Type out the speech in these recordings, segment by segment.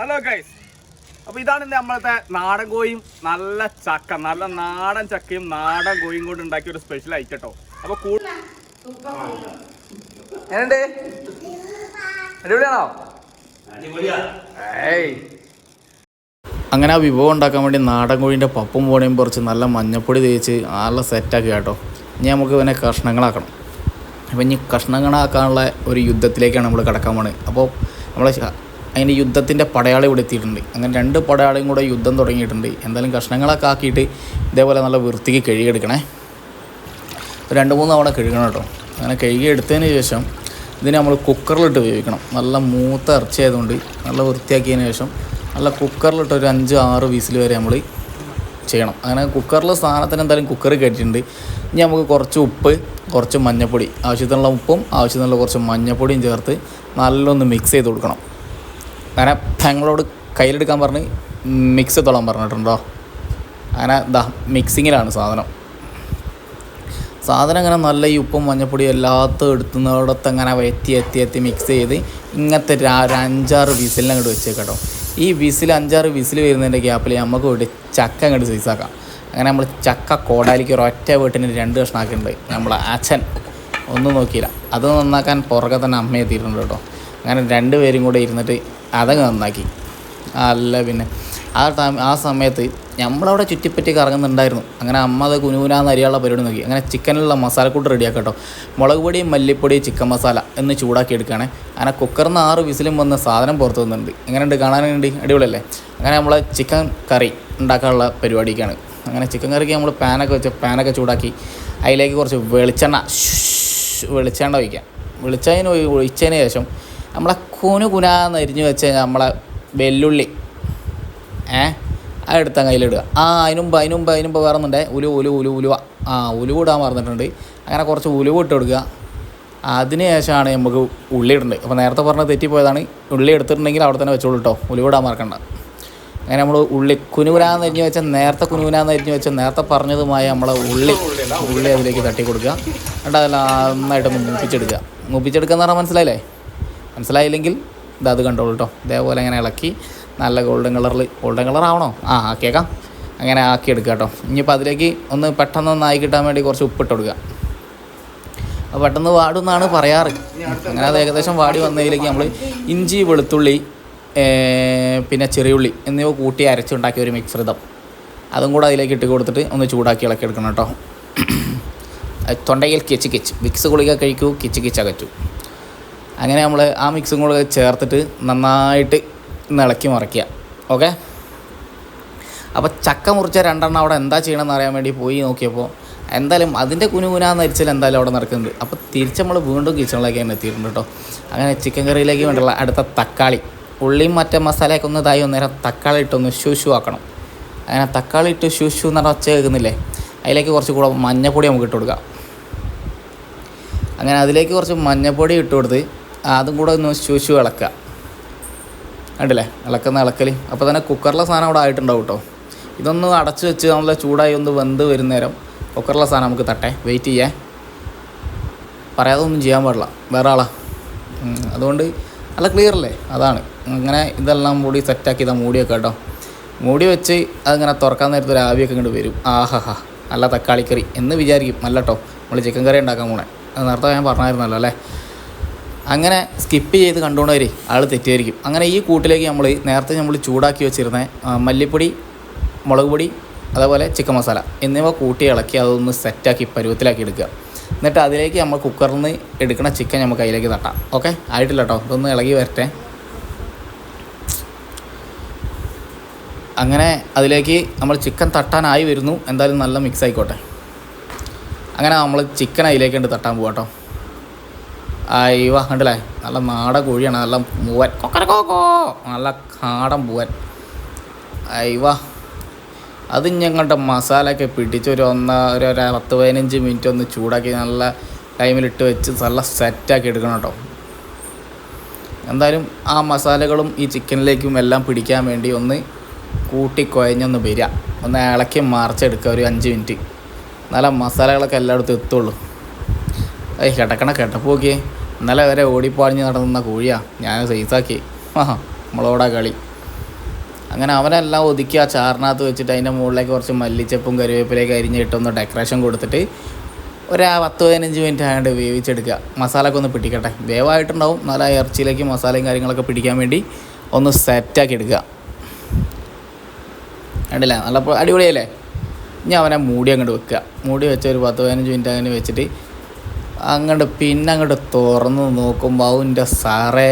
Hello guys, അപ്പോൾ ഇതാണ് നമ്മളത്തെ നാടൻ കോഴിയും നല്ല ചക്ക, നല്ല നാടൻ ചക്കയും നാടൻ കോഴിയും കൊണ്ട് ഉണ്ടാക്കിയ ഒരു സ്പെഷ്യൽ ഐറ്റം കേട്ടോ. അപ്പോൾ എങ്ങനെയുണ്ട്? അടിപൊളിയാണോ? അങ്ങനെ ആ വിഭവം ഉണ്ടാക്കാൻ വേണ്ടി നാടൻ കോഴിൻ്റെ പപ്പും പോണയും കുറച്ച് നല്ല മഞ്ഞപ്പൊടി തേച്ച് നല്ല സെറ്റാക്കി കേട്ടോ. ഇനി നമുക്ക് പിന്നെ കഷ്ണങ്ങളാക്കണം. അപ്പോൾ ഇനി കഷ്ണങ്ങളാക്കാനുള്ള ഒരു യുദ്ധത്തിലേക്കാണ് നമ്മൾ കിടക്കാൻ പോണത്. അപ്പോൾ നമ്മൾ അതിൻ്റെ യുദ്ധത്തിൻ്റെ പടയാളി ഇവിടെ എത്തിയിട്ടുണ്ട്. അങ്ങനെ 2 പടയാളിയും കൂടെ യുദ്ധം തുടങ്ങിയിട്ടുണ്ട്. എന്തായാലും കഷ്ണങ്ങളൊക്കെ ആക്കിയിട്ട് ഇതേപോലെ നല്ല വൃത്തിക്ക് കഴുകിയെടുക്കണേ. 2-3 തവണ കഴുകണം കേട്ടോ. അങ്ങനെ കഴുകിയെടുത്തതിന് ശേഷം ഇതിനെ നമ്മൾ കുക്കറിലിട്ട് വേവിക്കണം. നല്ല മൂത്ത ഇറച്ചി ആയതുകൊണ്ട് നല്ല വൃത്തിയാക്കിയതിന് ശേഷം നല്ല കുക്കറിലിട്ട് ഒരു 5-6 വിസിൽ വരെ നമ്മൾ ചെയ്യണം. അങ്ങനെ കുക്കറിലെ സാധനത്തിന് എന്തായാലും കുക്കറിൽ കയറ്റിയിട്ടുണ്ട്. ഇനി നമുക്ക് കുറച്ച് ഉപ്പ്, കുറച്ച് മഞ്ഞൾപ്പൊടി, ആവശ്യത്തിനുള്ള ഉപ്പും ആവശ്യത്തിനുള്ള കുറച്ച് മഞ്ഞൾപ്പൊടിയും ചേർത്ത് നല്ലൊന്ന് മിക്സ് ചെയ്ത് കൊടുക്കണം. അങ്ങനെ ഞങ്ങളോട് കയ്യിലെടുക്കാൻ പറഞ്ഞ് മിക്സ് തൊള്ളാൻ പറഞ്ഞിട്ടുണ്ടോ. അങ്ങനെ മിക്സിങ്ങിലാണ് സാധനം അങ്ങനെ നല്ല ഈ ഉപ്പും മഞ്ഞപ്പൊടിയും എല്ലാത്തും എടുത്തുന്നിടത്ത് അങ്ങനെ എത്തി മിക്സ് ചെയ്ത് ഇങ്ങനത്തെ ഒരു 5-6 വിസിലിനെ അങ്ങോട്ട് വെച്ചേക്കട്ടോ. ഈ 5-6 വിസിൽ വരുന്നതിൻ്റെ ഗ്യാപ്പിൽ നമുക്ക് വേണ്ടി ചക്ക അങ്ങോട്ട് സൈസാക്കാം. അങ്ങനെ നമ്മൾ ചക്ക കോടാലിക്ക് ഒരൊറ്റ വീട്ടിന് 2 കഷ്ണമാക്കിയിട്ടുണ്ട്. നമ്മളെ അച്ഛൻ ഒന്നും നോക്കിയില്ല, അത് നന്നാക്കാൻ പുറകെ തന്നെ അമ്മ എത്തിയിട്ടുണ്ട് കേട്ടോ. അങ്ങനെ 2 പേരും കൂടെ ഇരുന്നിട്ട് അതങ്ങ് നന്നാക്കി. അല്ല പിന്നെ ആ സമയത്ത് നമ്മളവിടെ ചുറ്റിപ്പറ്റി കറങ്ങുന്നുണ്ടായിരുന്നു. അങ്ങനെ അമ്മ അത് കുനുകുനാന്ന് അരിയാനുള്ള പരിപാടി നോക്കി. അങ്ങനെ ചിക്കനിലുള്ള മസാലക്കൂട്ട് റെഡിയാക്കാം കേട്ടോ. മുളക് പൊടിയും മല്ലിപ്പൊടിയും ചിക്കൻ മസാല എന്ന് ചൂടാക്കി എടുക്കുകയാണ്. അങ്ങനെ കുക്കറിൽ നിന്ന് 6 വിസിലും വന്ന് സാധനം പുറത്ത് വന്നിട്ടുണ്ട്. എങ്ങനെയുണ്ട്? കാണാനുണ്ട്, അടിപൊളിയല്ലേ? അങ്ങനെ നമ്മൾ ചിക്കൻ കറി ഉണ്ടാക്കാനുള്ള പരിപാടിക്കാണ്. അങ്ങനെ ചിക്കൻ കറിക്ക് നമ്മൾ പാനൊക്കെ ചൂടാക്കി അതിലേക്ക് കുറച്ച് വെളിച്ചെണ്ണ ഒഴിക്കാം. വെളിച്ചെണ്ണ ഒഴിച്ചതിന് ശേഷം നമ്മളെ കുനാന്ന് അരിഞ്ഞ് വെച്ച് നമ്മളെ വെല്ലുള്ളി അതെടുത്ത് കയ്യിലിടുക. അതിനുമ്പ് വേറെ ഒന്നുണ്ടേ, ഉലുവ ഇടാൻ മറന്നിട്ടുണ്ട്. അങ്ങനെ കുറച്ച് ഉലുവ ഇട്ട് കൊടുക്കുക. അതിന് ശേഷമാണ് നമുക്ക് ഉള്ളി ഇടേണ്ടത്. അപ്പോൾ നേരത്തെ പറഞ്ഞത് തെറ്റിപ്പോയതാണ്. ഉള്ളി എടുത്തിട്ടുണ്ടെങ്കിൽ അവിടെ തന്നെ വെച്ചോളൂ കേട്ടോ, ഉലുവ ഇടാൻ മറക്കണ്ട. അങ്ങനെ നമ്മൾ ഉള്ളി കുനുകുനാന്ന് അരിഞ്ഞ് വെച്ചാൽ നേരത്തെ പറഞ്ഞതുമായ നമ്മളെ ഉള്ളി അതിലേക്ക് തട്ടി കൊടുക്കുക. എന്നിട്ട് അതിൽ നന്നായിട്ടൊന്ന് മൂപ്പിച്ചെടുക്കുക എന്ന് പറഞ്ഞാൽ മനസ്സിലായില്ലെങ്കിൽ അത് കണ്ടോളൂ കേട്ടോ. ഇതേപോലെ അങ്ങനെ ഇളക്കി നല്ല ഗോൾഡൻ കളർ ആവണോ? ആക്കിയേക്കാം. അങ്ങനെ ആക്കിയെടുക്കുക കേട്ടോ. ഇനിയിപ്പോൾ അതിലേക്ക് ഒന്ന് പെട്ടെന്നൊന്ന് ആയി കിട്ടാൻ വേണ്ടി കുറച്ച് ഉപ്പിട്ട് കൊടുക്കുക. അപ്പോൾ പെട്ടെന്ന് വാടുമെന്നാണ് പറയാറ്. അങ്ങനെ അത് ഏകദേശം വാടി വന്നതിലേക്ക് നമ്മൾ ഇഞ്ചി, വെളുത്തുള്ളി, പിന്നെ ചെറിയുള്ളി എന്നിവ കൂട്ടി അരച്ചുണ്ടാക്കിയ ഒരു മിശ്രിതം അതും കൂടെ അതിലേക്ക് ഇട്ട് കൊടുത്തിട്ട് ഒന്ന് ചൂടാക്കി ഇളക്കി എടുക്കണം കേട്ടോ. തൊണ്ടയിൽ കിച്ച് വിക്സ് ഗുളിക കഴിക്കൂ, കിച്ച് അകറ്റൂ. അങ്ങനെ നമ്മൾ ആ മിക്സും കൂടെ ചേർത്തിട്ട് നന്നായിട്ട് ഇളക്കി മറിക്കുക. ഓക്കെ. അപ്പോൾ ചക്ക മുറിച്ച 2 എണ്ണം അവിടെ എന്താ ചെയ്യണമെന്ന് അറിയാൻ വേണ്ടി പോയി നോക്കിയപ്പോൾ എന്തായാലും അതിൻ്റെ കുനുകുനാന്ന് അരിച്ചാൽ എന്തായാലും അവിടെ നടക്കുന്നുണ്ട്. അപ്പോൾ തിരിച്ച് നമ്മൾ വീണ്ടും കിച്ചണിലേക്ക് തന്നെ എത്തിയിട്ടുണ്ട് കേട്ടോ. അങ്ങനെ ചിക്കൻ കറിയിലേക്ക് വേണ്ടിയുള്ള അടുത്ത തക്കാളി, ഉള്ളിയും മറ്റേ മസാലയൊക്കെ ഒന്ന് ഇതായി നേരം തക്കാളി ഇട്ടൊന്ന് ഷൂഷു ആക്കണം. അങ്ങനെ തക്കാളി ഇട്ട് ഷൂഷു എന്ന് പറഞ്ഞാൽ ഒച്ച കേൾക്കുന്നില്ലേ, അതിലേക്ക് കുറച്ച് കൂടെ മഞ്ഞപ്പൊടി നമുക്ക് ഇട്ട് കൊടുക്കാം. അങ്ങനെ അതിലേക്ക് കുറച്ച് മഞ്ഞപ്പൊടി ഇട്ട് കൊടുത്ത് അതും കൂടെ ഒന്ന് ഷൂഷു ഇളക്കുക. കണ്ടില്ലേ ഇളക്കൽ. അപ്പോൾ തന്നെ കുക്കറിലെ സാധനം അവിടെ ആയിട്ടുണ്ടാവും കേട്ടോ. ഇതൊന്ന് അടച്ച് വെച്ച് നല്ല ചൂടായി ഒന്ന് വെന്ത് വരുന്നേരം കുക്കറിലെ സാധനം നമുക്ക് വെയിറ്റ് ചെയ്യാൻ പറയാതെ ഒന്നും ചെയ്യാൻ പാടില്ല, വേറെ ആളാണ്. അതുകൊണ്ട് നല്ല ക്ലിയർ അല്ലേ, അതാണ്. അങ്ങനെ ഇതെല്ലാം കൂടി സെറ്റാക്കി മൂടിയൊക്കെ കേട്ടോ. മൂടി വെച്ച് അതിങ്ങനെ തുറക്കാൻ നേരത്തെ ഒരു ആവിയൊക്കെ ഇങ്ങോട്ട് വരും. നല്ല തക്കാളിക്കറി എന്ന് വിചാരിക്കും. അല്ല കേട്ടോ, നമ്മൾ ചിക്കൻ കറി ഉണ്ടാക്കാൻ പോണേ. അത് നേരത്തെ ഞാൻ പറഞ്ഞായിരുന്നല്ലോ അല്ലേ. അങ്ങനെ സ്കിപ്പ് ചെയ്ത് കണ്ടുകൊണ്ടവരെ ആൾ തെറ്റിയായിരിക്കും. അങ്ങനെ ഈ കൂട്ടിലേക്ക് നേരത്തെ നമ്മൾ ചൂടാക്കി വെച്ചിരുന്ന മല്ലിപ്പൊടി, മുളക് പൊടി, അതേപോലെ ചിക്കൻ മസാല എന്നിവ കൂട്ടി ഇളക്കി അതൊന്ന് സെറ്റാക്കി പരുവത്തിലാക്കി എടുക്കുക. എന്നിട്ട് അതിലേക്ക് നമ്മൾ കുക്കറിൽ നിന്ന് എടുക്കുന്ന ചിക്കൻ നമുക്ക് അതിലേക്ക് തട്ടാം. ഓക്കെ, ആയിട്ടില്ല കേട്ടോ, ഇതൊന്ന് ഇളകി വരട്ടെ. അങ്ങനെ അതിലേക്ക് നമ്മൾ ചിക്കൻ തട്ടാനായി വരുന്നു. എന്തായാലും നല്ല മിക്സ് ആയിക്കോട്ടെ. അങ്ങനെ നമ്മൾ ചിക്കൻ അതിലേക്ക് ഉണ്ട് തട്ടാൻ പോകാം കേട്ടോ. കണ്ടില്ലേ, നല്ല നാടൻ കോഴിയാണ്, നല്ല മൂവൻ, നല്ല കാടൻ പൂവൻ. അത് ഞങ്ങളുടെ മസാലയൊക്കെ പിടിച്ച് ഒരു 10-15 മിനിറ്റ് ഒന്ന് ചൂടാക്കി നല്ല ടൈമിലിട്ട് വെച്ച് നല്ല സെറ്റാക്കി എടുക്കണം കേട്ടോ. എന്തായാലും ആ മസാലകളും ഈ ചിക്കനിലേക്കും എല്ലാം പിടിക്കാൻ വേണ്ടി ഒന്ന് കൂട്ടി കുഴഞ്ഞൊന്ന് വരിക, ഒന്ന് ഇളക്കി മറിച്ചെടുക്കുക ഒരു 5 മിനിറ്റ്. നല്ല മസാലകളൊക്കെ എല്ലായിടത്തും എത്തുള്ളൂ. കിടപ്പ് നോക്കിയേ, ഇന്നലെ വരെ ഓടിപ്പാടിഞ്ഞ് നടന്ന കോഴിയാണ് ഞാൻ സൈസാക്കി. നമ്മളോടാ കളി. അങ്ങനെ അവനെല്ലാം ഒതുക്കി ആ ചാറിനകത്ത് വെച്ചിട്ട് അതിൻ്റെ മുകളിലേക്ക് കുറച്ച് മല്ലിച്ചപ്പും കറിവേപ്പിലേക്ക് അരിഞ്ഞിട്ടൊന്ന് ഡെക്കറേഷൻ കൊടുത്തിട്ട് ഒരു 10-15 മിനിറ്റ് ആയതുകൊണ്ട് വേവിച്ചെടുക്കുക. മസാലയൊക്കെ ഒന്ന് പിടിക്കട്ടെ. വേവായിട്ടുണ്ടാവും, നല്ല ഇറച്ചിയിലേക്ക് മസാലയും കാര്യങ്ങളൊക്കെ പിടിക്കാൻ വേണ്ടി ഒന്ന് സെറ്റാക്കി എടുക്കുക. കണ്ടില്ല, നല്ല അടിപൊളിയല്ലേ? ഇനി അവനെ മൂടി അങ്ങോട്ട് വെക്കുക. മൂടി വെച്ച് ഒരു 10-15 മിനിറ്റ് അങ്ങനെ വെച്ചിട്ട് അങ്ങോട്ട് തുറന്ന് നോക്കുമ്പോൾ അവൻ്റെ സാറേ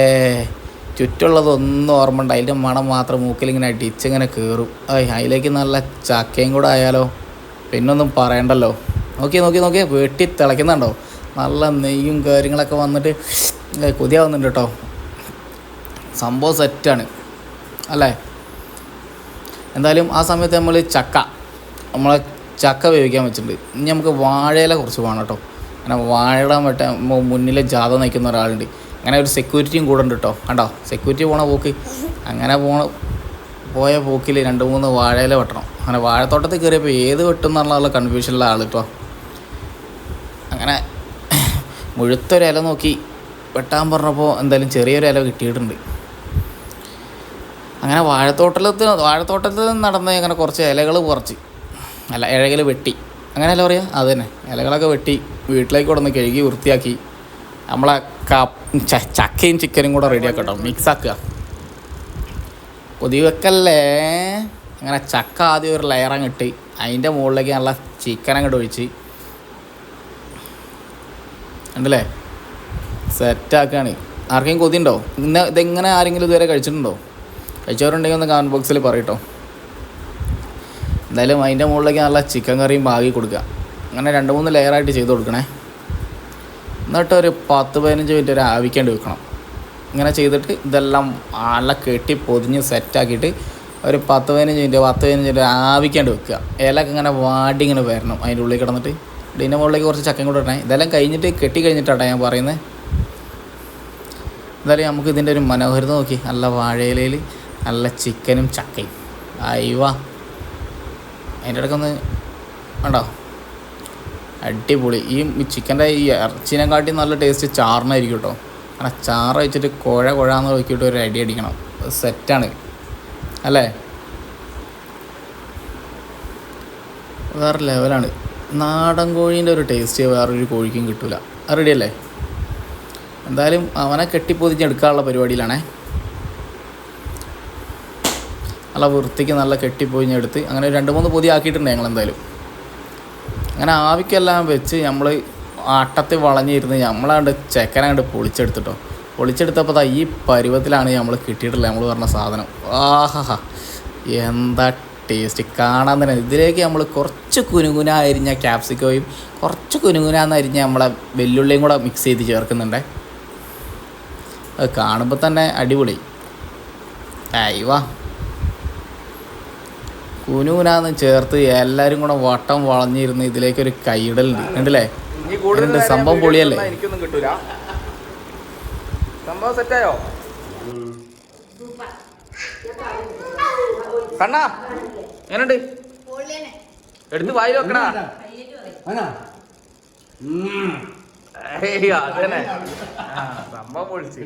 ചുറ്റുള്ളതൊന്നും ഓർമ്മ ഉണ്ട്. അതിൻ്റെ മണം മാത്രം മൂക്കിലിങ്ങനെ അടിച്ചിങ്ങനെ കയറും. അതിലേക്ക് നല്ല ചക്കയും കൂടെ ആയാലോ, പിന്നൊന്നും പറയണ്ടല്ലോ. നോക്കി വെട്ടി തിളയ്ക്കുന്നുണ്ടോ? നല്ല നെയ്യും കാര്യങ്ങളൊക്കെ വന്നിട്ട് കൊതിയാവുന്നുണ്ട് കേട്ടോ. സംഭവം സെറ്റാണ് അല്ലേ? എന്തായാലും ആ സമയത്ത് നമ്മളെ ചക്ക വേവിക്കാൻ വെച്ചിട്ടുണ്ട്. ഇനി നമുക്ക് വാഴയില കുറച്ച് വേണം കേട്ടോ. അങ്ങനെ വാഴ മറ്റേ മുന്നിൽ ജാഥ നയിക്കുന്ന ഒരാളുണ്ട്. അങ്ങനെ ഒരു സെക്യൂരിറ്റിയും കൂടെ ഉണ്ട് കേട്ടോ. കണ്ടോ സെക്യൂരിറ്റി പോണ പോക്ക്. അങ്ങനെ പോയ പോക്കിൽ 2-3 വാഴയില വെട്ടണം. അങ്ങനെ വാഴത്തോട്ടത്തിൽ കയറിയപ്പോൾ ഏത് വെട്ടും എന്നുള്ള കൺഫ്യൂഷനുള്ള ആൾ കേട്ടോ. അങ്ങനെ മുഴുത്തൊരു ഇല നോക്കി വെട്ടാൻ പറഞ്ഞപ്പോൾ എന്തായാലും ചെറിയൊരു ഇല കിട്ടിയിട്ടുണ്ട്. അങ്ങനെ വാഴത്തോട്ടത്തിൽ നടന്ന് അങ്ങനെ കുറച്ച് ഇലകൾ ഇലകൾ വെട്ടി, അങ്ങനെയല്ല പറയുക, അത് തന്നെ ഇലകളൊക്കെ വെട്ടി വീട്ടിലേക്ക് കൊണ്ടുവന്ന് കഴുകി വൃത്തിയാക്കി നമ്മളെ ചക്കയും ചിക്കനും കൂടെ റെഡിയാക്കാം കേട്ടോ. മിക്സാക്കുക. കൊതിവെക്കല്ലേ. അങ്ങനെ ചക്ക ആദ്യം ഒരു ലെയർ അങ്ങിട്ട് അതിൻ്റെ മുകളിലേക്ക് നല്ല ചിക്കൻ അങ്ങോട്ട് ഒഴിച്ച് ഉണ്ടല്ലേ സെറ്റാക്കുകയാണ്. ആർക്കെങ്കിലും കൊതിയുണ്ടോ? ഇതെങ്ങനെ ആരെങ്കിലും ഇതുവരെ കഴിച്ചിട്ടുണ്ടോ? കഴിച്ചവരുണ്ടെങ്കിൽ ഒന്ന് കമൻറ്റ് ബോക്സിൽ പറയട്ടോ. എന്തായാലും അതിൻ്റെ മുകളിലേക്ക് നല്ല ചിക്കൻ കറിയും ബാക്കി കൊടുക്കുക. അങ്ങനെ 2-3 ലെയറായിട്ട് ചെയ്ത് കൊടുക്കണേ. എന്നിട്ട് ഒരു 10-15 മിനിറ്റ് ഒരു ആവിക്കേണ്ടി വെക്കണം. ഇങ്ങനെ ചെയ്തിട്ട് ഇതെല്ലാം നല്ല കെട്ടി പൊതിഞ്ഞ് സെറ്റാക്കിയിട്ട് ഒരു 10-15 മിനിറ്റ് ആവിക്കേണ്ടി വെക്കുക. ഇലക്കെ ഇങ്ങനെ വാടി ഇങ്ങനെ വരണം അതിൻ്റെ ഉള്ളിൽ കിടന്നിട്ട്. ഇതിൻ്റെ മുകളിലേക്ക് കുറച്ച് ചക്കയും കൂടെ ഇടണേ. ഇതെല്ലാം കഴിഞ്ഞിട്ട് കെട്ടി കഴിഞ്ഞിട്ടാണ് ഞാൻ പറയുന്നത്. എന്തായാലും നമുക്ക് ഇതിൻ്റെ ഒരു മനോഹരത നോക്കി. നല്ല വാഴയിലയിൽ നല്ല ചിക്കനും ചക്കയും. അയ്യോ അതിൻ്റെ ഇടയ്ക്കൊന്ന് ഉണ്ടോ അടിപൊളി. ഈ ചിക്കൻ്റെ ഈ ഇറച്ചിനെക്കാട്ടി നല്ല ടേസ്റ്റ് ചാറിനായിരിക്കും കേട്ടോ. അങ്ങനെ ചാറ് വെച്ചിട്ട് കുഴന്ന് നോക്കിയിട്ട് ഒരു അടി അടിക്കണം. സെറ്റാണ് അല്ലേ? വേറെ ലെവലാണ്. നാടൻ കോഴീൻ്റെ ഒരു ടേസ്റ്റ് വേറൊരു കോഴിക്കും കിട്ടില്ല. അത് റെഡിയല്ലേ? എന്തായാലും അവനെ കെട്ടിപ്പൊതിഞ്ഞെടുക്കാനുള്ള പരിപാടിയിലാണേ. നല്ല വൃത്തിക്ക് നല്ല കെട്ടിപ്പൊതിഞ്ഞെടുത്ത് അങ്ങനെ 2-3 പൊതി ആക്കിയിട്ടുണ്ട് ഞങ്ങൾ. എന്തായാലും അങ്ങനെ ആവിക്കെല്ലാം വെച്ച് നമ്മൾ ആട്ടത്തിൽ വളഞ്ഞിരുന്ന് നമ്മളാണ്ട് ചെക്കനാണ്ട് പൊളിച്ചെടുത്തപ്പോൾ ഈ പരുവത്തിലാണ് നമ്മൾ കിട്ടിയിട്ടില്ല നമ്മൾ പറഞ്ഞ സാധനം. ആഹാ എന്താ ടേസ്റ്റ് കാണാൻ തന്നെ. ഇതിലേക്ക് നമ്മൾ കുറച്ച് കുനുകുന അരിഞ്ഞ ക്യാപ്സിക്കോയും കുറച്ച് കുനുകുനാന്ന് അരിഞ്ഞ നമ്മളെ വെല്ലുള്ളിയും കൂടെ മിക്സ് ചെയ്ത് ചേർക്കുന്നുണ്ട്. അത് കാണുമ്പോൾ തന്നെ അടിപൊളി. അയ്യോ കുനുകുനാന്ന് ചേർത്ത് എല്ലാവരും കൂടെ വട്ടം വളഞ്ഞിരുന്ന് ഇതിലേക്കൊരു കൈയിടലുണ്ട്. കണ്ടില്ലേ? സംഭവം പൊളിയല്ലേ? എനിക്കൊന്നും കിട്ടൂല. സംഭവം സെറ്റായോ? കണ്ണാ എങ്ങനുണ്ട്? എടുത്ത് വായിൽ വെക്കണ. അതന്നെ സംഭവം പൊളിച്ച്.